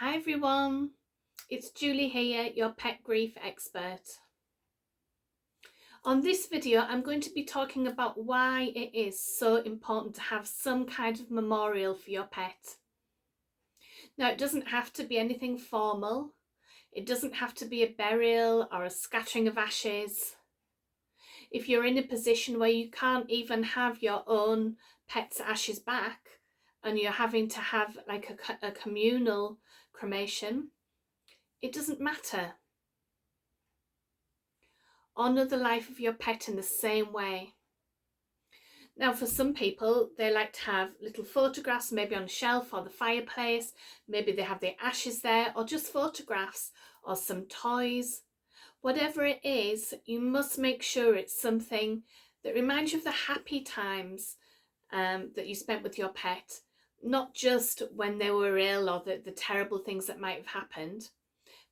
Hi everyone, it's Julie here, your pet grief expert. On this video, I'm going to be talking about why it is so important to have some kind of memorial for your pet. Now, it doesn't have to be anything formal. It doesn't have to be a burial or a scattering of ashes. If you're in a position where you can't even have your own pet's ashes back and you're having to have like a communal cremation, it doesn't matter. Honour the life of your pet in the same way. Now, for some people, they like to have little photographs, maybe on a shelf or the fireplace. Maybe they have their ashes there, or just photographs or some toys. Whatever it is, you must make sure it's something that reminds you of the happy times that you spent with your pet, not just when they were ill or the terrible things that might have happened,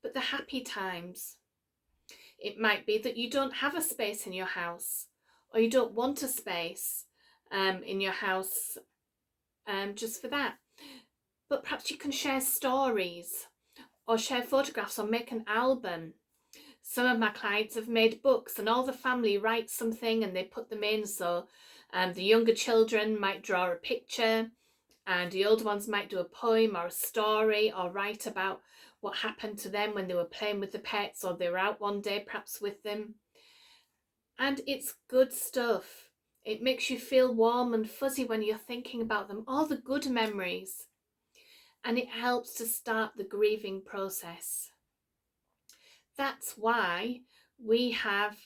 but the happy times. It might be that you don't have a space in your house, or you don't want a space in your house just for that. But perhaps you can share stories or share photographs or make an album. Some of my clients have made books and all the family writes something and they put them in. So the younger children might draw a picture and the older ones might do a poem or a story or write about what happened to them when they were playing with the pets, or they were out one day perhaps with them. And it's good stuff. It makes you feel warm and fuzzy when you're thinking about them, all the good memories. And it helps to start the grieving process. That's why we have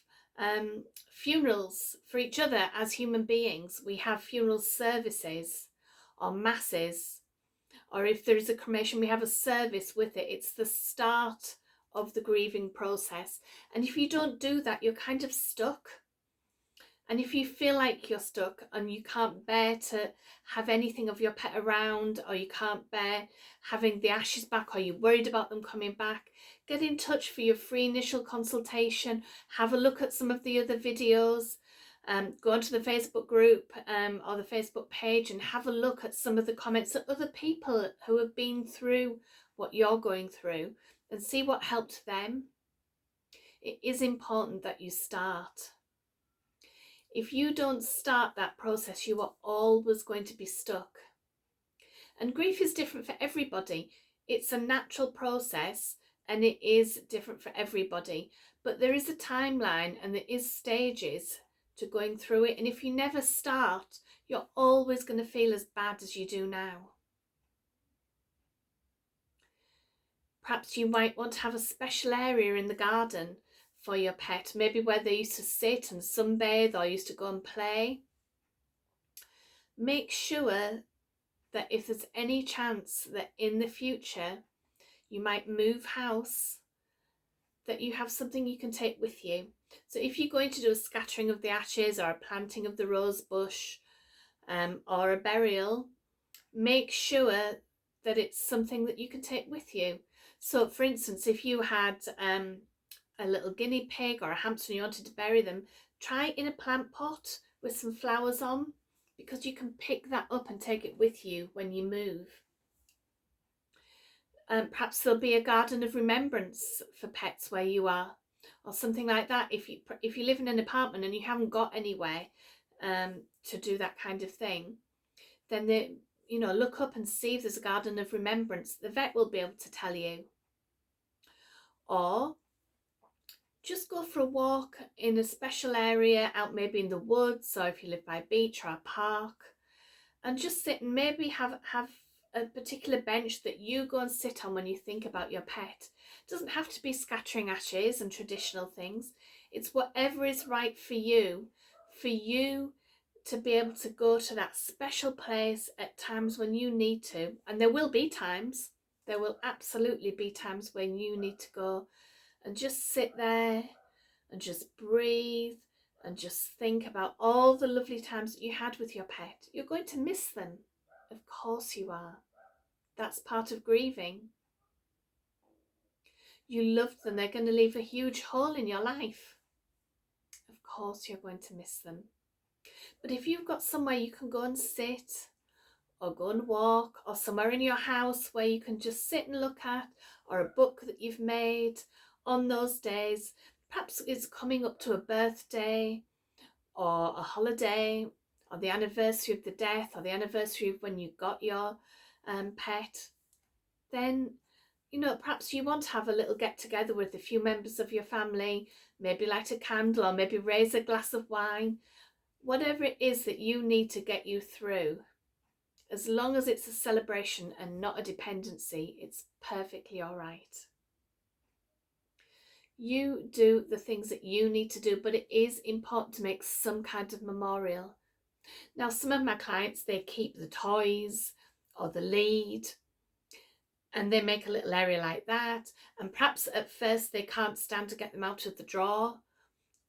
funerals for each other as human beings. We have funeral services or masses, or if there is a cremation, we have a service with it. It's the start of the grieving process. And if you don't do that, you're kind of stuck. And if you feel like you're stuck and you can't bear to have anything of your pet around, or you can't bear having the ashes back, or you're worried about them coming back, get in touch for your free initial consultation. Have a look at some of the other videos. Go onto the Facebook group or the Facebook page and have a look at some of the comments of other people who have been through what you're going through and see what helped them. It is important that you start. If you don't start that process, you are always going to be stuck. And grief is different for everybody. It's a natural process and it is different for everybody. But there is a timeline and there is stages to going through it. And if you never start, you're always going to feel as bad as you do now. Perhaps you might want to have a special area in the garden for your pet, maybe where they used to sit and sunbathe or used to go and play. Make sure that if there's any chance that in the future you might move house, that you have something you can take with you. So if you're going to do a scattering of the ashes or a planting of the rose bush or a burial, make sure that it's something that you can take with you. So for instance, if you had a little guinea pig or a hamster and you wanted to bury them, try it in a plant pot with some flowers on, because you can pick that up and take it with you when you move. Perhaps there'll be a garden of remembrance for pets where you are, or something like that. If you live in an apartment and you haven't got anywhere to do that kind of thing, then look up and see if there's a garden of remembrance. The vet will be able to tell you. Or just go for a walk in a special area out, maybe in the woods, or if you live by a beach or a park, and just sit and maybe have a particular bench that you go and sit on when you think about your pet. It doesn't have to be scattering ashes and traditional things. It's whatever is right for you to be able to go to that special place at times when you need to. And there will be times, there will absolutely be times when you need to go and just sit there and just breathe and just think about all the lovely times that you had with your pet. You're going to miss them. Of course you are. That's part of grieving. You loved them. They're going to leave a huge hole in your life. Of course you're going to miss them. But if you've got somewhere you can go and sit, or go and walk, or somewhere in your house where you can just sit and look at, or a book that you've made on those days. Perhaps it's coming up to a birthday or a holiday or the anniversary of the death or the anniversary of when you got your pet. Then, you know, perhaps you want to have a little get together with a few members of your family, maybe light a candle or maybe raise a glass of wine, whatever it is that you need to get you through. As long as it's a celebration and not a dependency, it's perfectly all right. You do the things that you need to do, but it is important to make some kind of memorial. Now, some of my clients, they keep the toys or the lead, and they make a little area like that. And perhaps at first they can't stand to get them out of the drawer,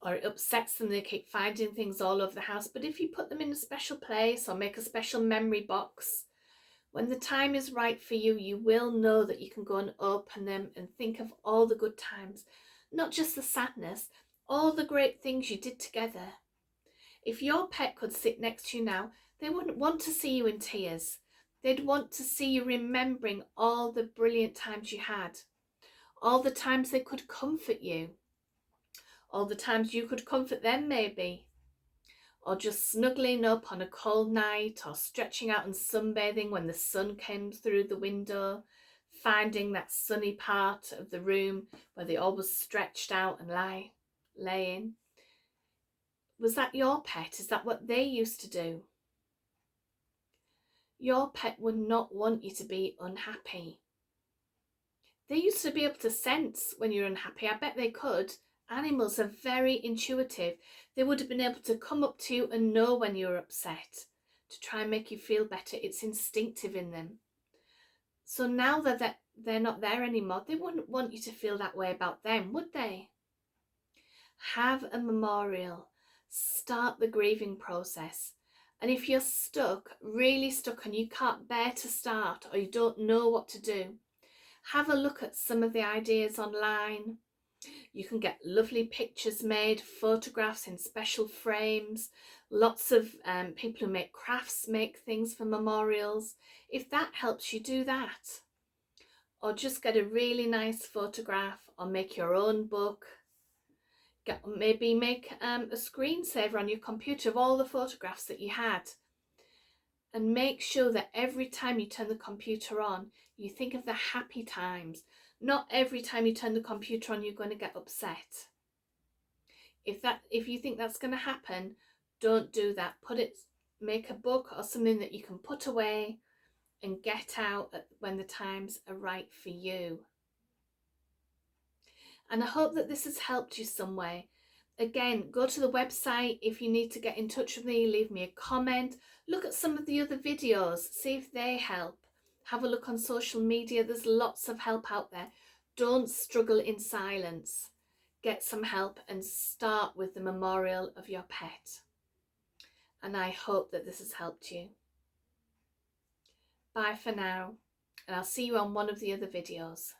or it upsets them, they keep finding things all over the house. But if you put them in a special place or make a special memory box, when the time is right for you, you will know that you can go and open them and think of all the good times, not just the sadness, all the great things you did together. If your pet could sit next to you now, they wouldn't want to see you in tears. They'd want to see you remembering all the brilliant times you had, all the times they could comfort you, all the times you could comfort them maybe, or just snuggling up on a cold night, or stretching out and sunbathing when the sun came through the window, finding that sunny part of the room where they always stretched out and lay in. Was that your pet? Is that what they used to do? Your pet would not want you to be unhappy. They used to be able to sense when you're unhappy. I bet they could. Animals are very intuitive. They would have been able to come up to you and know when you're upset to try and make you feel better. It's instinctive in them. So now that they're not there anymore, they wouldn't want you to feel that way about them, would they? Have a memorial. Start the grieving process. And if you're stuck, really stuck, and you can't bear to start, or you don't know what to do, have a look at some of the ideas online. You can get lovely pictures made, photographs in special frames. Lots of people who make crafts make things for memorials. If that helps you, do that. Or just get a really nice photograph, or make your own book. Maybe make a screensaver on your computer of all the photographs that you had. And make sure that every time you turn the computer on, you think of the happy times. Not every time you turn the computer on, you're going to get upset. If you think that's going to happen, don't do that. Make a book or something that you can put away and get out when the times are right for you. And I hope that this has helped you some way. Again, go to the website if you need to get in touch with me, leave me a comment. Look at some of the other videos, see if they help. Have a look on social media, there's lots of help out there. Don't struggle in silence. Get some help and start with the memorial of your pet. And I hope that this has helped you. Bye for now, and I'll see you on one of the other videos.